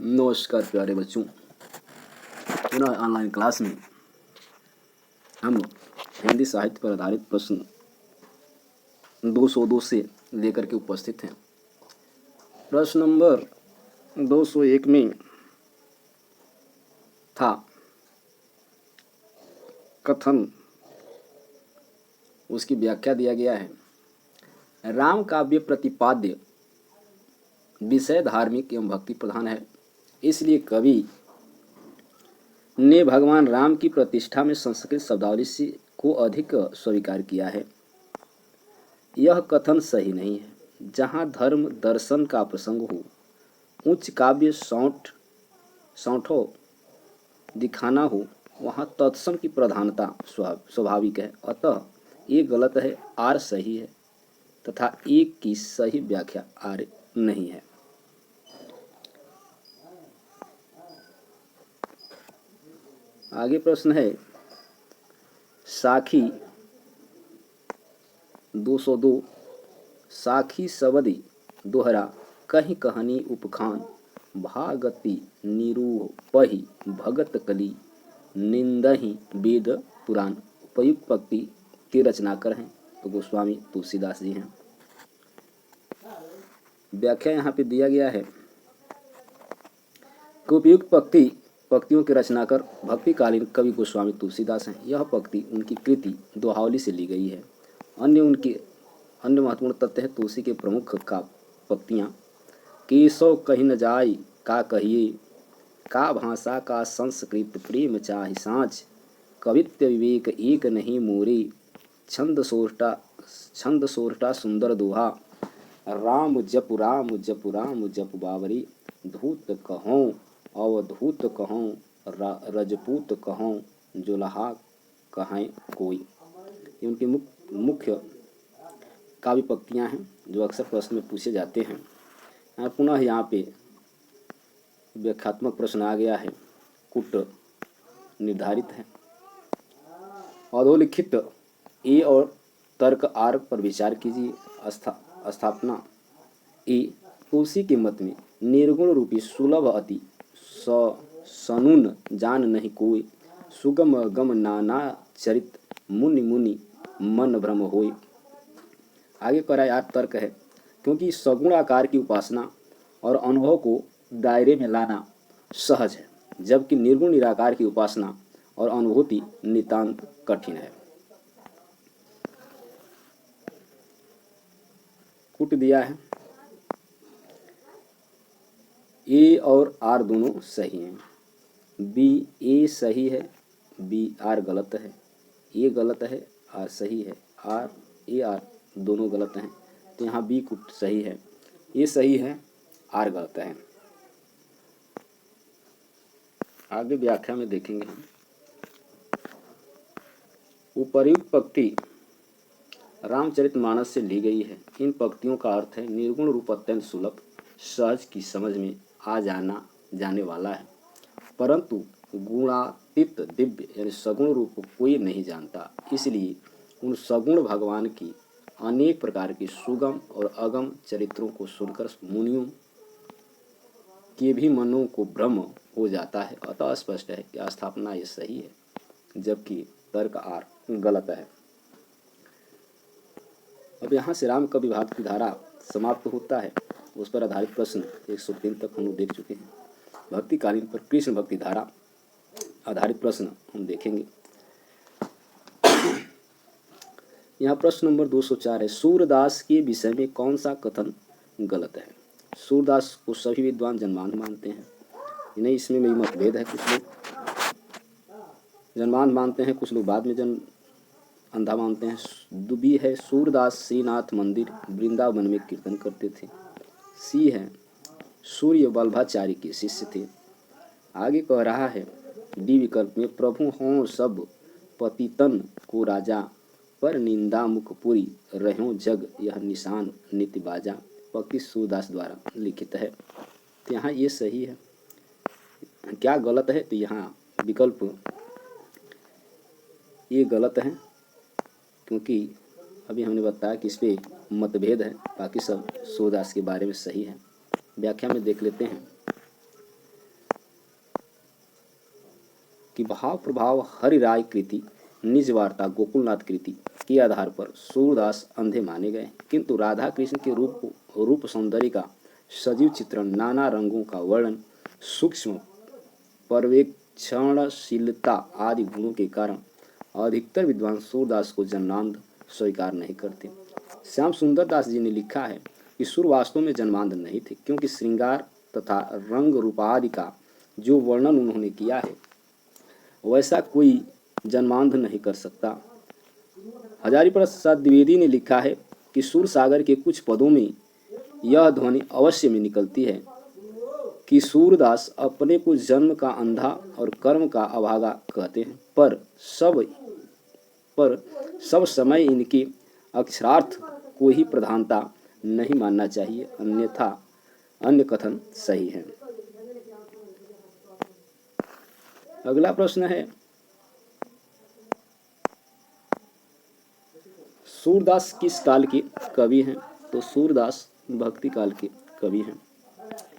नमस्कार प्यारे बच्चों, पुनः ऑनलाइन क्लास में हम हिंदी साहित्य पर आधारित प्रश्न 202 से लेकर के उपस्थित हैं। प्रश्न नंबर 201 में था कथन, उसकी व्याख्या दिया गया है। राम काव्य प्रतिपाद्य विषय धार्मिक एवं भक्ति प्रधान है, इसलिए कवि ने भगवान राम की प्रतिष्ठा में संस्कृत शब्दावली को अधिक स्वीकार किया है। यह कथन सही नहीं है। जहाँ धर्म दर्शन का प्रसंग हो, उच्च काव्य सौंठो दिखाना हो, वहाँ तत्सम की प्रधानता स्वाभाविक है। अतः ये गलत है, आर सही है तथा एक की सही व्याख्या आर नहीं है। आगे प्रश्न है साखी 202। साखी सबदी दोहरा कहीं कहानी उपखान भागति निरूह पही भगत कली निंदहि वेद पुराण। उपयुक्त पंक्ति के रचनाकर हैं तो गोस्वामी तुलसीदास जी हैं। व्याख्या यहाँ पे दिया गया है कि उपयुक्त पंक्तियों के रचनाकर भक्तिकालीन कवि गोस्वामी तुलसीदास हैं। यह पंक्ति उनकी कृति दोहावली से ली गई है। अन्य महत्वपूर्ण तथ्य है तुलसी के प्रमुख का पंक्तियाँ केशव कही न जाय का कहिए, का भाषा का संस्कृत प्रेम चाहि साँझ, कवित्व विवेक एक नहीं मोरे, छंद सोरठा सुंदर दोहा, राम जप बावरी, धूत कहों अवधूत कहों रजपूत कहों जुलहा कहें कोई। ये उनकी मुख्य काव्य पंक्तियाँ हैं जो अक्सर प्रश्न में पूछे जाते हैं। पुनः यहाँ पे व्याख्यात्मक प्रश्न आ गया है, कुट निर्धारित है। अधोलिखित ए और तर्क आर पर विचार कीजिए। स्थापना ए तुलसी के मत में निर्गुण रूपी सुलभ अति सनुन जान नहीं कोई, सुगम गम नाना चरित मुनि मुनि मन भ्रम होय। आगे कह रहा है यार तर्क है, क्योंकि सगुण आकार की उपासना और अनुभव को दायरे में लाना सहज है, जबकि निर्गुण निराकार की उपासना और अनुभूति नितांत कठिन है। कुट दिया है, ए और आर दोनों सही हैं। बी ए सही है, बी आर गलत है। ए गलत है, आर सही है। आर ए आर दोनों गलत हैं, तो यहाँ बी कुट सही है। ए सही है, आर गलत है। आगे व्याख्या में देखेंगे हम। उपर्युक्त पंक्ति रामचरितमानस से ली गई है। इन पंक्तियों का अर्थ है निर्गुण रूप अत्यंत सुलभ, सहज की समझ में आ जाने वाला है, परंतु गुणातीत दिव्य यानी सगुण रूप को कोई नहीं जानता। इसलिए उन सगुण भगवान की अनेक प्रकार की सुगम और अगम चरित्रों को सुनकर मुनियों के भी मनों को भ्रम हो जाता है। अतः स्पष्ट है कि स्थापना ये सही है, जबकि तर्क आर गलत है। अब यहाँ से राम कवि भाग की धारा समाप्त होता है। उस पर आधारित प्रश्न 103 तक हम लोग देख चुके हैं। भक्तिकालीन पर कृष्ण भक्ति धारा आधारित प्रश्न हम देखेंगे। यहाँ प्रश्न नंबर 204 है, सूरदास के विषय में कौन सा कथन गलत है। सूरदास को सभी विद्वान जन्मांध मानते हैं, नहीं इसमें मेरी मतभेद है। कुछ लोग जन्मांध मानते हैं, कुछ लोग बाद में अंधा मानते हैं। दुबी है, सूरदास श्रीनाथ मंदिर वृंदावन में कीर्तन करते थे। सी है, सूर्य वल्लभाचार्य के शिष्य थे। आगे कह रहा है डी विकल्प में, प्रभु हों सब पतितन को राजा, पर निंदा मुखपुरी रहो जग यह निशान नित्य बाजा। पंक्ति सूरदास द्वारा लिखित है, तो यहाँ ये सही है। क्या गलत है, तो यहाँ विकल्प ये गलत है, क्योंकि अभी हमने बताया कि इस पे मतभेद है, बाकी सब सूरदास के बारे में सही है। व्याख्या में देख लेते हैं। कि भाव प्रभाव हरिराय कृति, निज वार्ता गोकुलनाथ कृति के आधार पर सूरदास अंधे माने गए, किंतु राधा कृष्ण के रूप सौंदर्य का सजीव चित्रण, नाना रंगों का वर्णन, सूक्ष्म पर्यवेक्षणशीलता आदि गुणों के कारण अधिकतर विद्वान सूरदास को जन्मांध स्वीकार नहीं करते। श्याम सुंदर दास जी ने लिखा है कि सूर वास्तव में जन्मांध नहीं थे, क्योंकि श्रृंगार तथा रंग रूपादि का जो वर्णन उन्होंने किया है वैसा कोई जन्मांध नहीं कर सकता। हजारी प्रसाद द्विवेदी ने लिखा है कि सूर सागर के कुछ पदों में यह ध्वनि अवश्य में निकलती है कि सूरदास अपने को जन्म का अंधा और कर्म का अभागा कहते हैं, पर सब समय इनके अक्षरार्थ को ही प्रधानता नहीं मानना चाहिए, अन्यथा अन्य कथन सही है। अगला प्रश्न है, सूरदास किस काल के कवि हैं? तो सूरदास भक्ति काल के कवि हैं।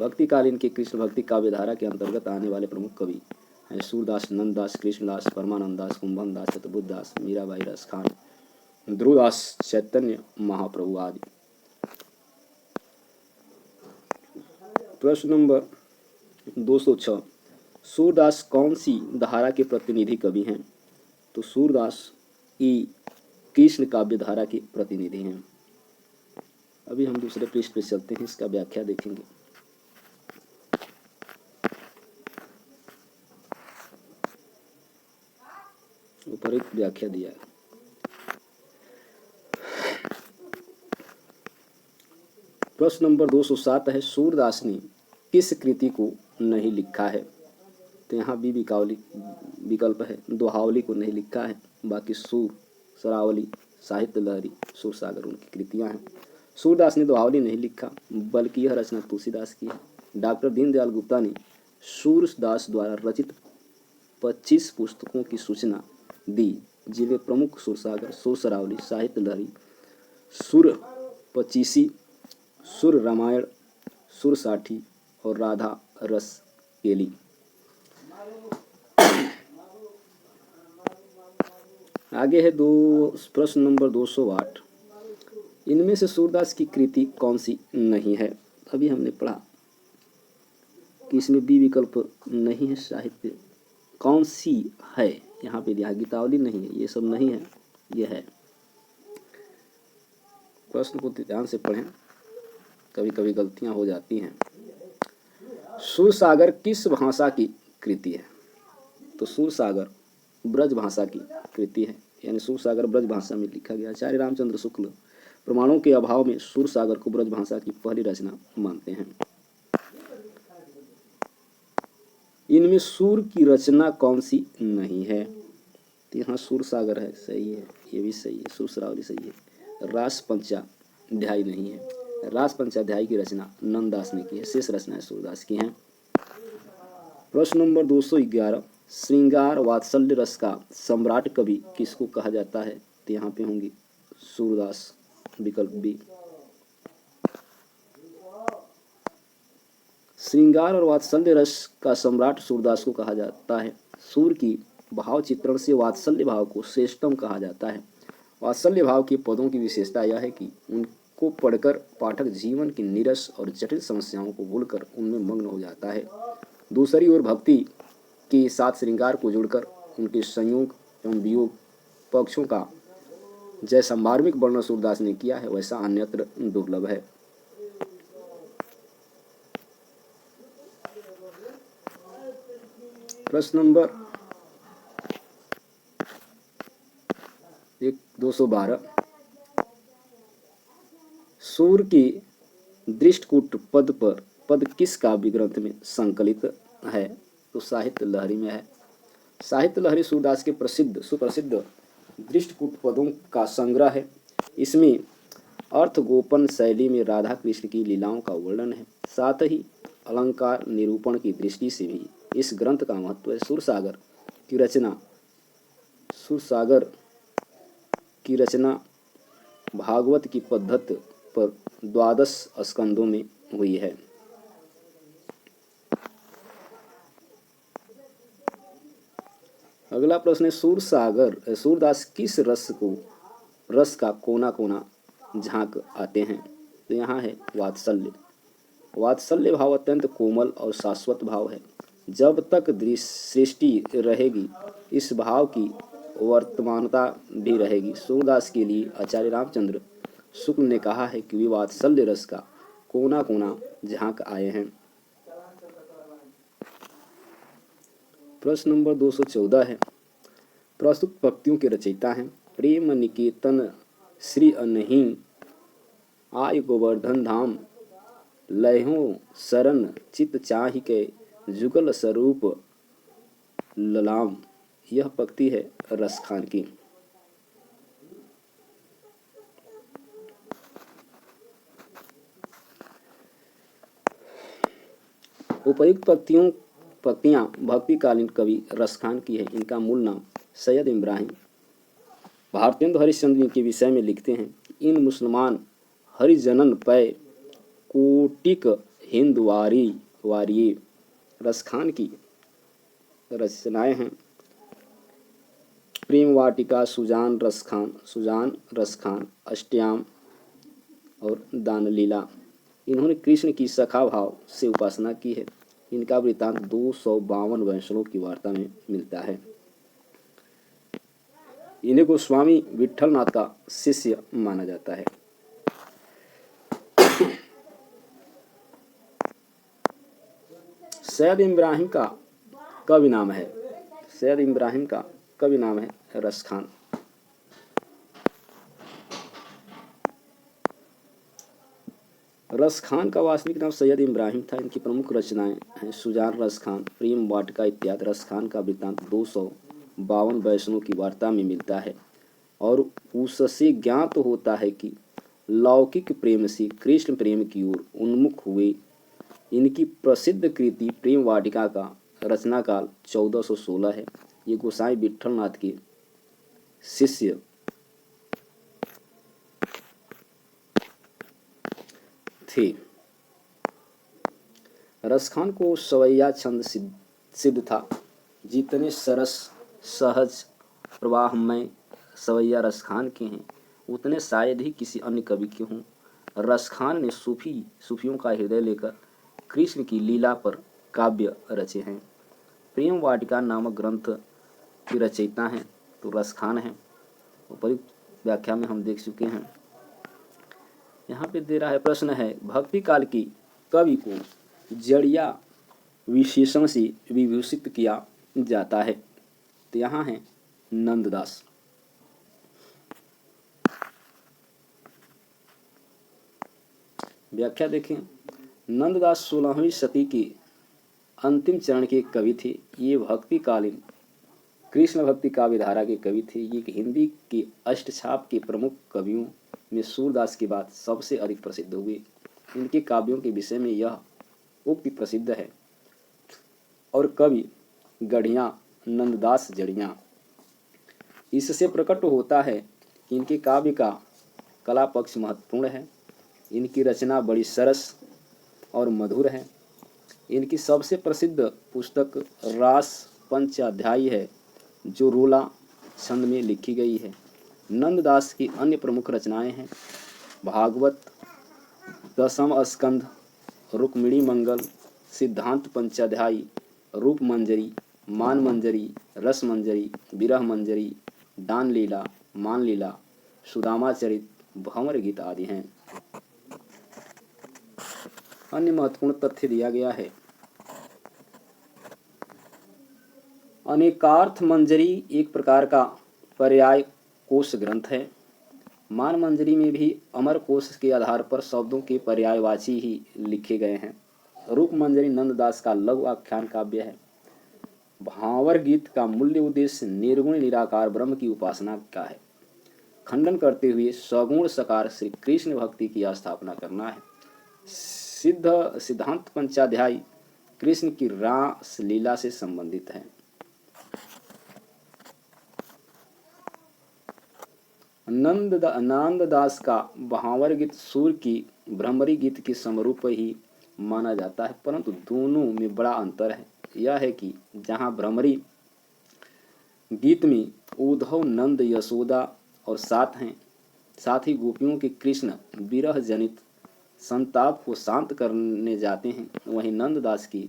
भक्ति काल इनके कृष्ण भक्ति काव्यधारा के अंतर्गत आने वाले प्रमुख कवि हैं सूरदास, नंददास, कृष्णदास, परमानंद दास, कुंभन दास, चतुर्बुद्ध दास, मीराबाई, रसखान, ध्रुवदास, चैतन्य महाप्रभु आदि। प्रश्न नंबर 206, सूरदास कौन सी धारा के प्रतिनिधि कवि हैं? तो सूरदास ई कृष्ण काव्य धारा के प्रतिनिधि हैं। अभी हम दूसरे पृष्ठ पे चलते हैं, इसका व्याख्या देखेंगे। ऊपर एक व्याख्या दिया है। प्रश्न नंबर 207 है, सूरदास ने किस कृति को नहीं लिखा है? तो यहाँ भी विकल्प है, दोहावली को नहीं लिखा है, बाकी सूर, सरावली, साहित्य लहरी, सूर सागर उनकी कृतियाँ हैं। सूरदास ने दोहावली नहीं लिखा, बल्कि यह रचना तुलसीदास की है। डॉक्टर दीनदयाल गुप्ता ने सूरदास द्वारा रचित 25 पुस्तकों की सूचना दी, जिनमें प्रमुख सूर सागर, सूर सरावली, साहित्य लहरी, सुर पचीसी, सुर रामायण, सुर साठी और राधा रस केली। आगे है प्रश्न नंबर 208, इनमें से सूरदास की कृति कौन सी नहीं है? अभी हमने पढ़ा कि इसमें बी विकल्प नहीं है। साहित्य कौन सी है? यहाँ पे दिया गीतावली नहीं है, ये सब नहीं है, ये है। प्रश्न को ध्यान से पढ़ें, कभी कभी गलतियां हो जाती हैं। सूर सागर किस भाषा की कृति है? तो सूर सागर ब्रज भाषा की कृति है, यानी सूर सागर ब्रज भाषा में लिखा गया। आचार्य रामचंद्र शुक्ल प्रमाणों के अभाव में सूर सागर को ब्रज भाषा की पहली रचना मानते हैं। इनमें सूर की रचना कौन सी नहीं है? तो यहाँ सूर सागर है, सही है, ये भी सही है, सूर सरावली सही है। रास पंचाध्यायी नहीं है, रास पंचाध्यायी की रचना नंददास ने की है, शेष रचनाएं सूरदास की हैं। प्रश्न नंबर 211, श्रृंगार वात्सल्य रस का सम्राट कवि किसको कहा जाता है? तो यहाँ पे होंगी सूरदास, विकल्प बी। श्रृंगार और वात्सल्य रस का सम्राट सूरदास को कहा जाता है। सूर की भाव चित्रण से वात्सल्य भाव को श्रेष्ठतम कहा जाता है। वात्सल्य भाव के पदों की विशेषता यह है कि उनको पढ़कर पाठक जीवन की नीरस और जटिल समस्याओं को भूलकर उनमें मग्न हो जाता है। दूसरी ओर भक्ति के साथ श्रृंगार को जोड़कर उनके संयोग एवं वियोग पक्षों का जैसा मार्मिक वर्णन सूरदास ने किया है, वैसा अन्यत्र दुर्लभ है। प्रश्न नंबर 212, सूर की दृष्टकूट पद किस काव्य ग्रंथ में संकलित है? तो साहित्य लहरी में है। साहित्य लहरी सूरदास के सुप्रसिद्ध दृष्टकूट पदों का संग्रह है। इसमें अर्थगोपन शैली में राधा कृष्ण की लीलाओं का वर्णन है, साथ ही अलंकार निरूपण की दृष्टि से भी इस ग्रंथ का महत्व है। सूर सागर की रचना भागवत की पद्धति पर 12 स्कंदों में हुई है। अगला प्रश्न है, सूरदास किस रस का कोना कोना झांक आते हैं? तो यहाँ है वात्सल्य। वात्सल्य भाव अत्यंत कोमल और शाश्वत भाव है। जब तक सृष्टि रहेगी इस भाव की वर्तमानता भी रहेगी। सूरदास के लिए आचार्य रामचंद्र शुक्ल ने कहा है कि वे वात्सल्य रस का कोना कोना झांक आए हैं। प्रश्न नंबर 214 है, प्रस्तुत पंक्तियों के रचयिता हैं। प्रेम निकेतन श्री अनहीं आय गोवर्धन धाम, लयों शरण चित चाहि के जुगल स्वरूप ललाम। यह पंक्ति है रसखान की। उपयुक्त पंक्तियां भक्तिकालीन कवि रसखान की है। इनका मूल नाम सैयद इब्राहिम। भारतेंदु हरिश्चंद्र के विषय में लिखते हैं, इन मुसलमान हरिजनन पै कोटिक हिंद वारिये। रसखान की रचनाएं हैं प्रेम वाटिका, सुजान रसखान, अष्टयाम और दानलीला। इन्होंने कृष्ण की सखा भाव से उपासना की है। इनका वृत्तांत 252 वैष्णवों की वार्ता में मिलता है। इन्हें गोस्वामी विट्ठलनाथ का शिष्य माना जाता है। सैयद इब्राहिम का कवि नाम है रसखान। रसखान का वास्तविक नाम सैयद इब्राहिम था। इनकी प्रमुख रचनाएं हैं सुजान रसखान, प्रेम वाटिका इत्यादि। रसखान का वृत्तांत 252 वैष्णवों की वार्ता में मिलता है और उससे ज्ञात होता है कि लौकिक प्रेम से कृष्ण प्रेम की ओर उन्मुख हुए। इनकी प्रसिद्ध कृति प्रेम वाटिका का रचना काल 1416 है। ये गोसाई विट्ठलनाथ के शिष्य थे। रसखान को सवैया छंद सिद्ध था। जितने सरस सहज प्रवाहमय सवैया रसखान के हैं उतने शायद ही किसी अन्य कवि के हों। रसखान ने सूफियों का हृदय लेकर कृष्ण की लीला पर काव्य रचे हैं। प्रेम वाटिका नामक ग्रंथ की रचयिता हैं तो रसखान हैं। उपयुक्त व्याख्या में हम देख चुके हैं। यहाँ पे दे रहा है, प्रश्न है, भक्ति काल की कवि को जड़िया विशेषण से विभूषित किया जाता है। तो यहाँ है नंददास। व्याख्या देखें, नंददास 16वीं शती के अंतिम चरण के कवि थे। ये भक्तिकालीन कृष्ण भक्ति काव्य धारा के कवि थे। ये हिंदी के अष्टछाप के प्रमुख कवियों में सूरदास के बाद सबसे अधिक प्रसिद्ध हुए। इनके काव्यों के विषय में यह उक्ति प्रसिद्ध है, और कवि गढ़िया नंददास जड़ियाँ। इससे प्रकट होता है कि इनके काव्य का कला पक्ष महत्वपूर्ण है। इनकी रचना बड़ी सरस और मधुर है। इनकी सबसे प्रसिद्ध पुस्तक रास पंचाध्यायी है, जो रोला छंद में लिखी गई है। नंददास की अन्य प्रमुख रचनाएं हैं भागवत, दशम स्कंध, रुक्मिणी मंगल, सिद्धांत पंचाध्यायी, रूप मंजरी, मान मंजरी, रस मंजरी, विरह मंजरी, दान लीला, मान लीला, सुदामा चरित, भंवर गीत आदि हैं। अन्य महत्वपूर्ण तथ्य दिया गया है, अनेकार्थ मंजरी एक प्रकार का पर्याय कोश ग्रंथ है। मान मंजरी में भी अमर कोश के आधार पर शब्दों के पर्यायवाची ही लिखे गए हैं। रूप मंजरी नंददास का लघु आख्यान काव्य है। भांवर गीत का मूल्य उद्देश्य निर्गुण निराकार ब्रह्म की उपासना का है। खंडन करते हुए सगुण सकार श्री कृष्ण भक्ति की स्थापना करना है। सिद्धांत पंचाध्यायी कृष्ण की रास लीला से संबंधित है। नंददास का भांवर गीत सूर्य की भ्रमरी गीत के समरूप ही माना जाता है, परंतु दोनों में बड़ा अंतर है। यह है कि जहाँ भ्रमरी गीत में उद्धव, नंद, यशोदा और साथ ही गोपियों के कृष्ण विरह जनित संताप को शांत करने जाते हैं। वहीं नंददास की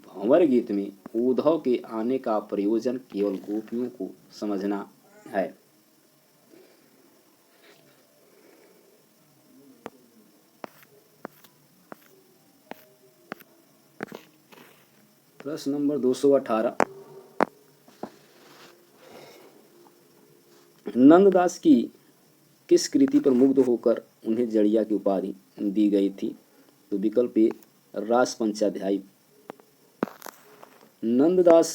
भंवर गीत में उद्धव के आने का प्रयोजन केवल गोपियों को समझना है। प्रश्न नंबर 218, नंददास की किस कृति पर मुग्ध होकर उन्हें जड़िया की उपाधि दी गई थी? तो विकल्प ए रास पंचाध्यायी। नंददास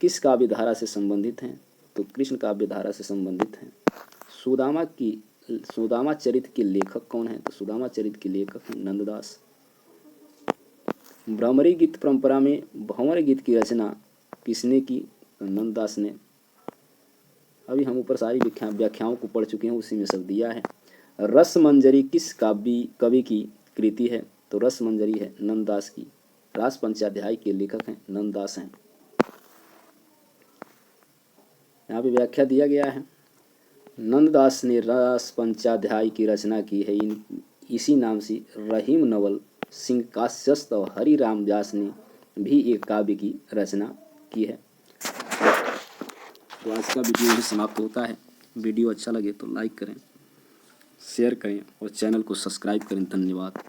किस काव्य धारा से संबंधित हैं? तो कृष्ण काव्य धारा से संबंधित हैं। सुदामा चरित्र के लेखक कौन हैं? तो सुदामा चरित्र के लेखक हैं नंददास। भ्रमरी गीत परंपरा में भंवर गीत की रचना किसने की? तो नंददास ने। अभी हम ऊपर सारी व्याख्याओं को पढ़ चुके हैं, उसी में सब दिया है। रसमंजरी किस कवि की कृति है? तो रसमंजरी है नंददास की। रास पंचाध्याय के लेखक हैं नंददास हैं। यहाँ पे व्याख्या दिया गया है, नंददास ने रास पंचाध्याय की रचना की है। इसी नाम से रहीम नवल सिंह काश्यस्त और हरि राम व्यास ने भी एक काव्य की रचना की है। तो आज का वीडियो यही समाप्त होता है। वीडियो अच्छा लगे तो लाइक करें, शेयर करें और चैनल को सब्सक्राइब करें। धन्यवाद।